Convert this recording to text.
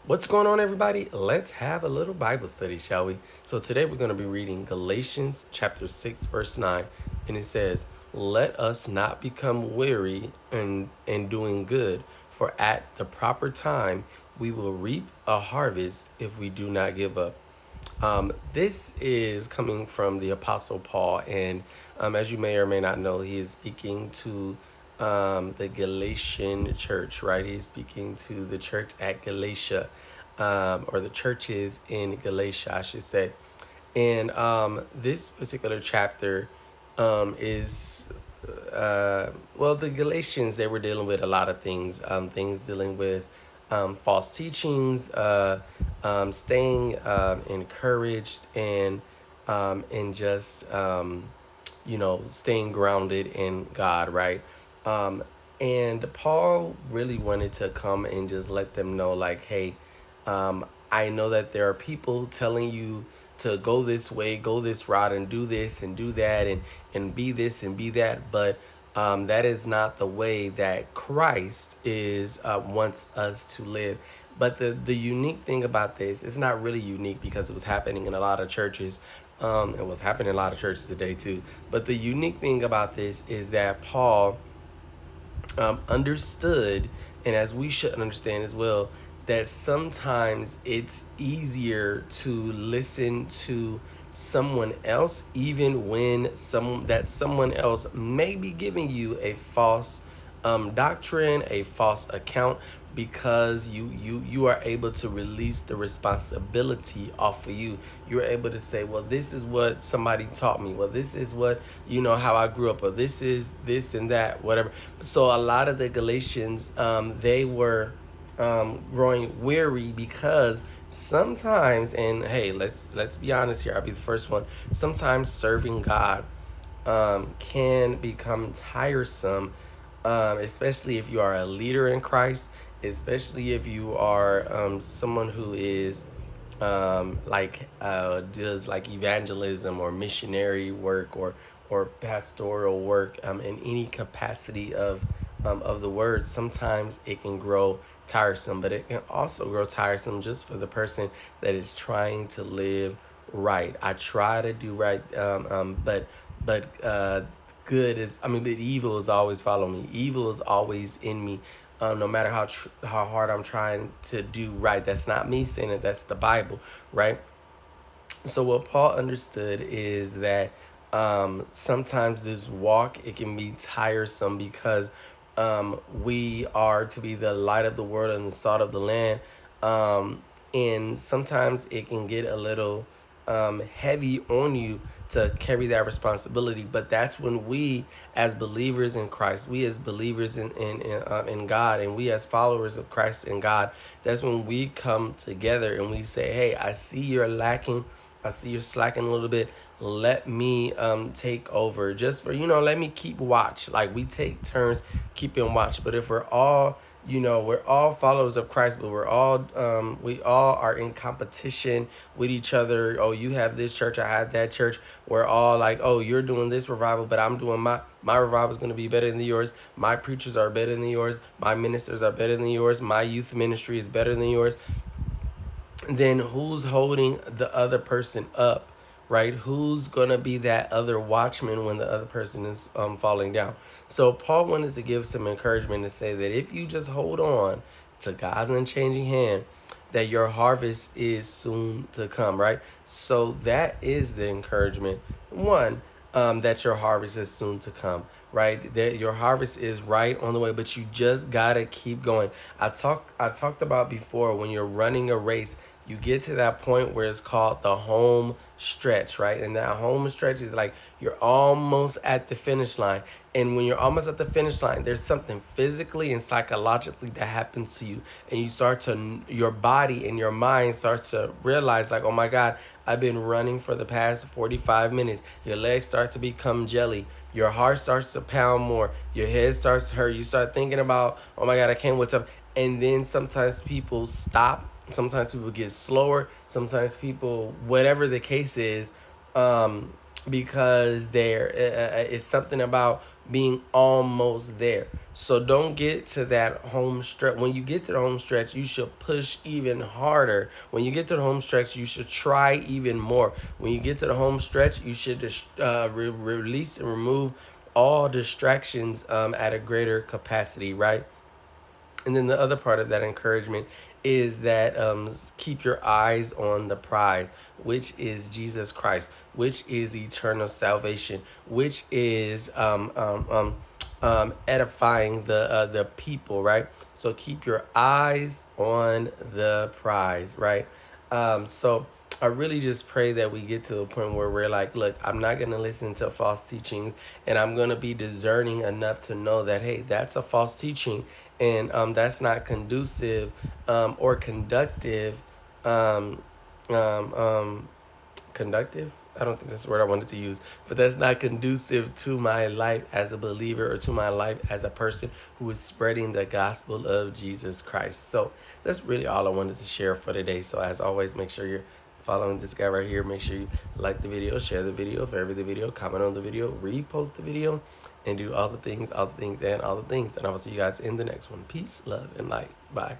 What's going on, everybody? Let's have a little Bible study, shall we? So today we're going to be reading Galatians chapter 6, verse 9. And it says, "Let us not become weary in doing good, for at the proper time we will reap a harvest if we do not give up." This is coming from the Apostle Paul, and as you may or may not know, he is speaking to the Galatian church, right? He's speaking to the church at Galatia, or the churches in Galatia, I should say. And this particular chapter is, the Galatians, they were dealing with a lot of things, things dealing with false teachings, staying encouraged, and just staying grounded in God, right? And Paul really wanted to come and just let them know, like, hey, I know that there are people telling you to go this way, go this route, and do this and do that, and be this and be that, but that is not the way that Christ is wants us to live. But the unique thing about this, it's not really unique because it was happening in a lot of churches. It was happening in a lot of churches today too. But the unique thing about this is that Paul understood, and as we should understand as well, that sometimes it's easier to listen to someone else, even when someone else may be giving you a false doctrine, a false account, because you are able to release the responsibility off of you. You're able to say, well, this is what somebody taught me. Well, this is what, how I grew up, or this is this and that, whatever. So a lot of the Galatians, they were growing weary because sometimes, and hey, let's be honest here, I'll be the first one. Sometimes serving God can become tiresome, especially if you are a leader in Christ, especially if you are someone who is does like evangelism or missionary work, or pastoral work, in any capacity of the word. Sometimes it can grow tiresome, but it can also grow tiresome just for the person that is trying to live right. I try to do right, but good is, but evil is always following me. Evil is always in me. No matter how hard I'm trying to do right. That's not me saying it. That's the Bible, right? So what Paul understood is that sometimes this walk, it can be tiresome because we are to be the light of the world and the salt of the land. And sometimes it can get a little heavy on you to carry that responsibility. But that's when we, as believers in Christ, we as believers in God, and we as followers of Christ and God, that's when we come together and we say, hey, I see you're lacking. I see you're slacking a little bit. Let me take over, just for, let me keep watch. Like, we take turns keeping watch. But if we're all, we're all followers of Christ, but we all are in competition with each other. Oh, you have this church, I have that church. We're all like, oh, you're doing this revival, but I'm doing my revival is going to be better than yours. My preachers are better than yours. My ministers are better than yours. My youth ministry is better than yours. Then who's holding the other person up, right? Who's going to be that other watchman when the other person is falling down? So Paul wanted to give some encouragement to say that if you just hold on to God's unchanging hand, that your harvest is soon to come, right? So that is the encouragement. One, that your harvest is soon to come, right? That your harvest is right on the way, but you just gotta keep going. I talked about before, when you're running a race, you get to that point where it's called the home stretch, right? And that home stretch is like you're almost at the finish line. And when you're almost at the finish line, there's something physically and psychologically that happens to you. And your body and your mind starts to realize, like, oh my God, I've been running for the past 45 minutes. Your legs start to become jelly. Your heart starts to pound more. Your head starts to hurt. You start thinking about, oh my God, I can't wait up. And then sometimes people stop. Sometimes people get slower. Sometimes people, whatever the case is, because it's something about being almost there. So don't get to that home stretch. When you get to the home stretch, you should push even harder. When you get to the home stretch, you should try even more. When you get to the home stretch, you should release and remove all distractions at a greater capacity, right? And then the other part of that encouragement is that keep your eyes on the prize, which is Jesus Christ, which is eternal salvation, which is edifying the people, right? So keep your eyes on the prize, right? So I really just pray that we get to a point where we're like, look, I'm not going to listen to false teachings, and I'm going to be discerning enough to know that, hey, that's a false teaching, and that's not conducive or conductive. Um, Conductive? I don't think that's the word I wanted to use, but that's not conducive to my life as a believer or to my life as a person who is spreading the gospel of Jesus Christ. So that's really all I wanted to share for today. So as always, make sure you're following this guy right here. Make sure you like the video, share the video, favorite the video, comment on the video, repost the video, and do all the things, and all the things. And I will see you guys in the next one. Peace, love, and light. Bye.